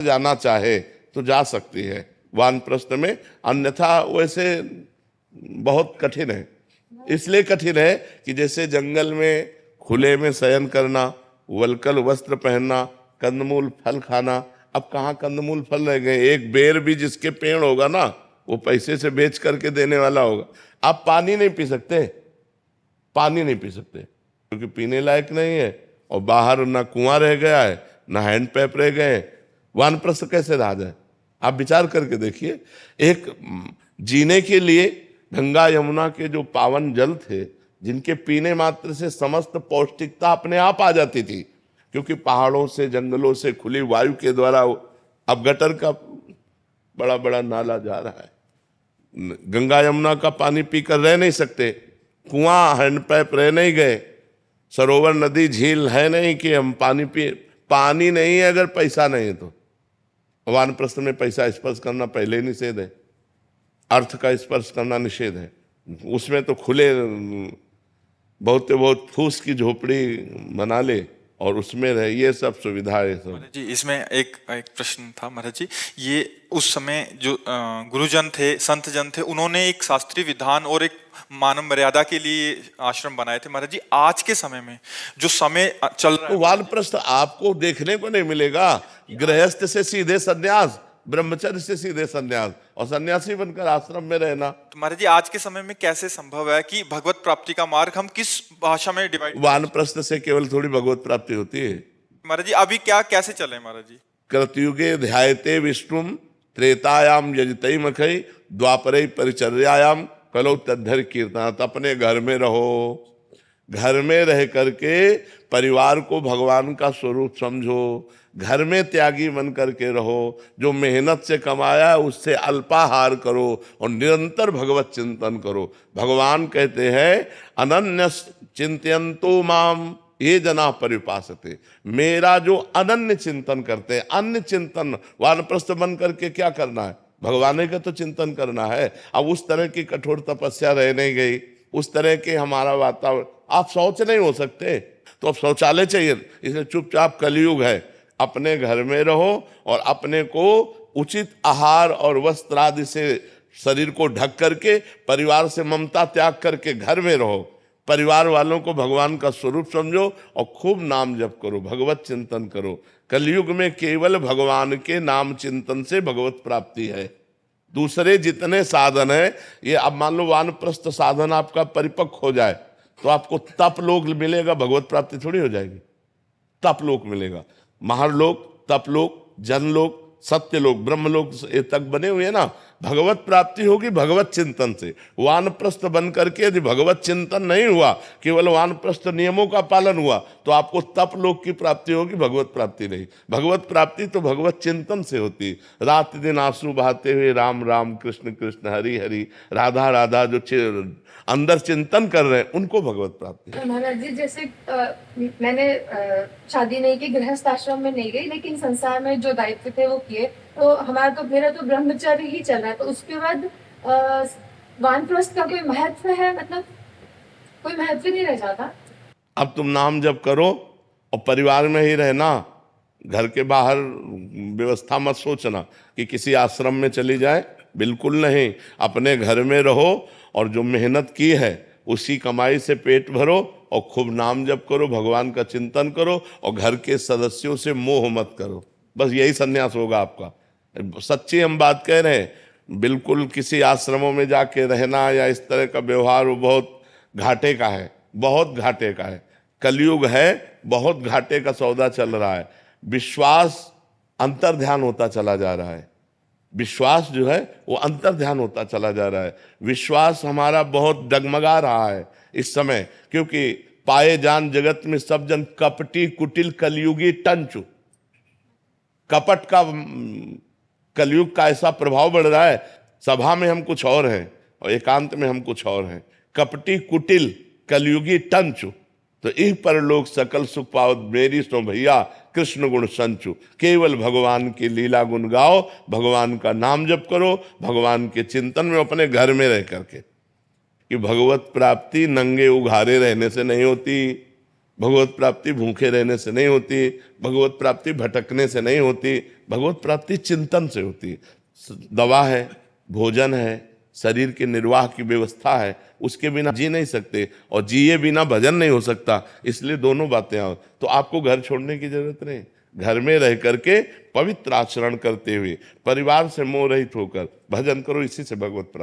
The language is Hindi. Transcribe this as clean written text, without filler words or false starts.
जाना चाहे तो जा सकती है वानप्रस्थ में, अन्यथा वैसे बहुत कठिन है। इसलिए कठिन है कि जैसे जंगल में खुले में शयन करना, वल्कल वस्त्र पहनना, कंदमूल फल खाना, अब कहाँ कंदमूल फल रह गए। एक बेर भी जिसके पेड़ होगा ना, वो पैसे से बेच करके देने वाला होगा। आप पानी नहीं पी सकते, पानी नहीं पी सकते क्योंकि पीने लायक नहीं है, और बाहर ना कुआं रह गया है ना हैंडपैप रह गए। वानप्रस्थ कैसे रहा जाए? आप विचार करके देखिए। एक जीने के लिए गंगा यमुना के जो पावन जल थे, जिनके पीने मात्र से समस्त पौष्टिकता अपने आप आ जाती थी, क्योंकि पहाड़ों से जंगलों से खुली वायु के द्वारा, अब गटर का बड़ा बड़ा नाला जा रहा है, गंगा यमुना का पानी पीकर रह नहीं सकते, कुआं हैंडपैप रह नहीं गए, सरोवर नदी झील है नहीं कि हम पानी पिए। पानी नहीं है अगर पैसा नहीं है तो। वानप्रस्थ में पैसा स्पर्श करना पहले ही निषेध है, अर्थ का स्पर्श करना निषेध है। उसमें तो खुले बहुत फूस की झोपड़ी बना ले और उसमें रहे, ये सब सुविधा है सब। महाराज जी, इसमें एक प्रश्न था महाराज जी। ये उस समय जो गुरुजन थे, संत जन थे, उन्होंने एक शास्त्रीय विधान और एक मानव मर्यादा के लिए आश्रम बनाए थे। महाराज जी, आज के समय में जो समय चल रहा है, वानप्रस्थ आपको देखने को नहीं मिलेगा। गृहस्थ से सीधे संन्यास, ब्रह्मचर्य से सीधे संन्यास, और सन्यासी बनकर आश्रम में रहना। तो महाराज जी, आज के समय में कैसे संभव है कि भगवत प्राप्ति का मार्ग हम किस भाषा में डिवाइड? वानप्रस्थ से केवल थोड़ी भगवत प्राप्ति होती है महाराज जी। अभी क्या कैसे चले महाराज जी? कृतयुगे ध्यायते विष्णुम, त्रेतायाम यजतै मखै, द्वापरे परिचर्यायाम कलो तद्धर कीर्तनात्। अपने घर में रहो, घर में रह करके परिवार को भगवान का स्वरूप समझो, घर में त्यागी बन करके रहो, जो मेहनत से कमाया है उससे अल्पाहार करो और निरंतर भगवत चिंतन करो। भगवान कहते हैं अनन्य चिंतयन्तो माम ये जना परिपासते, मेरा जो अनन्य चिंतन करते हैं। अन्य चिंतन वानप्रस्थ बन करके क्या करना है? भगवान का तो चिंतन करना है। अब उस तरह की कठोर तपस्या रह नहीं गई, उस तरह के हमारा वातावरण, आप शौच नहीं हो सकते तो अब शौचालय चाहिए, इसलिए चुपचाप कलयुग है, अपने घर में रहो और अपने को उचित आहार और वस्त्र आदि से शरीर को ढक करके, परिवार से ममता त्याग करके घर में रहो, परिवार वालों को भगवान का स्वरूप समझो और खूब नाम जप करो, भगवत चिंतन करो। कलयुग में केवल भगवान के नाम चिंतन से भगवत प्राप्ति है। दूसरे जितने साधन है, ये अब मान लो वानप्रस्थ साधन आपका परिपक्व हो जाए तो आपको तप लोक मिलेगा, भगवत प्राप्ति थोड़ी हो जाएगी। तप लोक मिलेगा, महरलोक, तपलोक, जनलोक, सत्यलोक, ब्रह्मलोक ये तक बने हुए हैं ना। भगवत प्राप्ति होगी भगवत चिंतन से। वानप्रस्थ बन करके यदि भगवत चिंतन नहीं हुआ, केवल वानप्रस्थ नियमों का पालन हुआ, तो आपको तप लोक की प्राप्ति होगी, भगवत प्राप्ति नहीं। भगवत प्राप्ति तो भगवत चिंतन से होती। रात दिन आंसू बहाते हुए राम राम कृष्ण कृष्ण हरि हरि राधा राधा जो अंदर चिंतन कर रहे हैं, उनको भगवत प्राप्ति है। महाराज जी, जैसे मैंने शादी नहीं की, गृहस्थ आश्रम में नहीं गई, लेकिन संसार में जो दायित्व थे वो किए। तो हमारा तो मेरा तो ब्रह्मचर्य ही चल रहा है। तो उसके बाद वानप्रस्थ का कोई महत्व है? मतलब कोई महत्व नहीं रह जाता? अब तुम नाम जप करो और परिवार में ही रहना, घर के बाहर व्यवस्था मत सोचना कि किसी आश्रम में चली जाए, बिल्कुल नहीं। अपने घर में रहो और जो मेहनत की है उसी कमाई से पेट भरो और खूब नाम जप करो, भगवान का चिंतन करो और घर के सदस्यों से मोह मत करो। बस यही संन्यास होगा आपका। सच्ची हम बात कह रहे हैं। बिल्कुल किसी आश्रमों में जाके रहना या इस तरह का व्यवहार वो बहुत घाटे का है, बहुत घाटे का है। कलयुग है, बहुत घाटे का सौदा चल रहा है। विश्वास अंतर ध्यान होता चला जा रहा है। विश्वास जो है वो अंतर ध्यान होता चला जा रहा है। विश्वास हमारा बहुत डगमगा रहा है इस समय, क्योंकि पाए जान जगत में सब जन कपटी कुटिल कलयुगी टंचु। कपट का कलयुग का ऐसा प्रभाव बढ़ रहा है, सभा में हम कुछ और हैं और एकांत में हम कुछ और हैं। कपटी कुटिल कलयुगी टंचु, तो इह पर लोग सकल सुख पाओ, मेरी सो भैया कृष्ण गुण संचु। केवल भगवान की लीला गुण गाओ, भगवान का नाम जप करो, भगवान के चिंतन में अपने घर में रह करके। कि भगवत प्राप्ति नंगे उघारे रहने से नहीं होती, भगवत प्राप्ति भूखे रहने से नहीं होती, भगवत प्राप्ति भटकने से नहीं होती, भगवत प्राप्ति चिंतन से होती। दवा है, भोजन है, शरीर के निर्वाह की व्यवस्था है, उसके बिना जी नहीं सकते, और जिए बिना भजन नहीं हो सकता। इसलिए दोनों बातें आओ, तो आपको घर छोड़ने की जरूरत नहीं। घर में रह करके पवित्र आचरण करते हुए परिवार से मोह रहित होकर भजन करो, इसी से भगवत प्राप्ति।